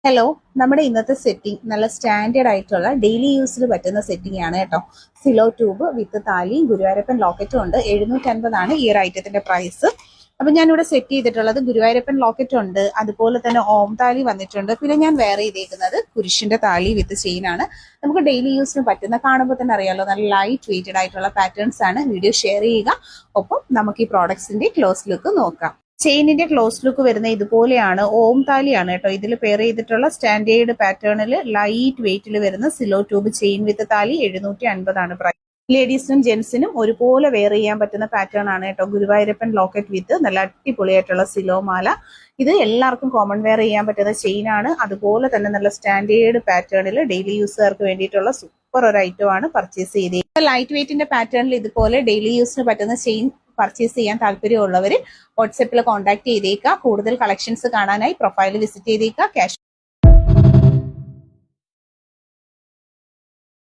Hello, നമ്മുടെ ഇന്നത്തെ setting നല്ല സ്റ്റാൻഡേർഡ് ആയിട്ടുള്ള ഡെയിലി യൂസിൽ പറ്റുന്ന സെറ്റിംഗ് ആണ് കേട്ടോ. സിലോ ട്യൂബ് വിത്ത് താലിയും ഗുരുവായൂരപ്പൻ ലോക്കറ്റും ഉണ്ട്. 750 ഈ ഒരു ഐറ്റത്തിന്റെ പ്രൈസ്. അപ്പൊ ഞാനിവിടെ സെറ്റ് ചെയ്തിട്ടുള്ളത് ഗുരുവായൂരപ്പൻ ലോക്കറ്റ് ഉണ്ട്, അതുപോലെ തന്നെ ഓം താലി വന്നിട്ടുണ്ട്. പിന്നെ ഞാൻ വെയർ ചെയ്തേക്കുന്നത് കുരിശിന്റെ താലി വിത്ത് ചെയിൻ ആണ്. നമുക്ക് ഡെയിലി യൂസിന് പറ്റുന്ന, കാണുമ്പോൾ തന്നെ അറിയാലോ, നല്ല ലൈറ്റ് വെയിറ്റഡ് ആയിട്ടുള്ള പാറ്റേൺസ് ആണ്. വീഡിയോ ഷെയർ ചെയ്യുക. ഒപ്പം നമുക്ക് ഈ പ്രോഡക്ട്സിന്റെ ക്ലോസ് ലുക്ക് നോക്കാം. ചെയിനിന്റെ ക്ലോസ് ലുക്ക് വരുന്ന ഇതുപോലെയാണ്. ഓം താലിയാണ് കേട്ടോ ഇതിൽ പെയർ ചെയ്തിട്ടുള്ള സ്റ്റാൻഡേർഡ് പാറ്റേണിൽ ലൈറ്റ് വെയിറ്റിൽ വരുന്ന സിലോ ട്യൂബ് ചെയിൻ വിത്ത് താലി. 750 പ്രൈസ്. ലേഡീസിനും ജെന്റ്സിനും ഒരുപോലെ വെയർ ചെയ്യാൻ പറ്റുന്ന പാറ്റേൺ ആണ് കേട്ടോ. ഗുരുവായൂരപ്പൻ ലോക്കറ്റ് വിത്ത് നല്ല അടിപൊളിയായിട്ടുള്ള സിലോ മാല. ഇത് എല്ലാവർക്കും കോമൺ വെയർ ചെയ്യാൻ പറ്റുന്ന ചെയിൻ ആണ്. അതുപോലെ തന്നെ നല്ല സ്റ്റാൻഡേർഡ് പാറ്റേണിൽ ഡെയിലി യൂസുകാർക്ക് വേണ്ടിയിട്ടുള്ള സൂപ്പർ ഒരു ഐറ്റം ആണ് പർച്ചേസ് ചെയ്തത്. ലൈറ്റ് വെയിറ്റിന്റെ പാറ്റേണിൽ ഇതുപോലെ ഡെയിലി യൂസിന് പറ്റുന്ന ചെയിൻ പർച്ചേസ് ചെയ്യാൻ താല്പര്യമുള്ളവർ വാട്സാപ്പിൽ കോൺടാക്ട് ചെയ്തേക്കുക. കൂടുതൽ കളക്ഷൻസ് കാണാനായി പ്രൊഫൈൽ വിസിറ്റ് ചെയ്തേക്കുക. ക്യാഷ്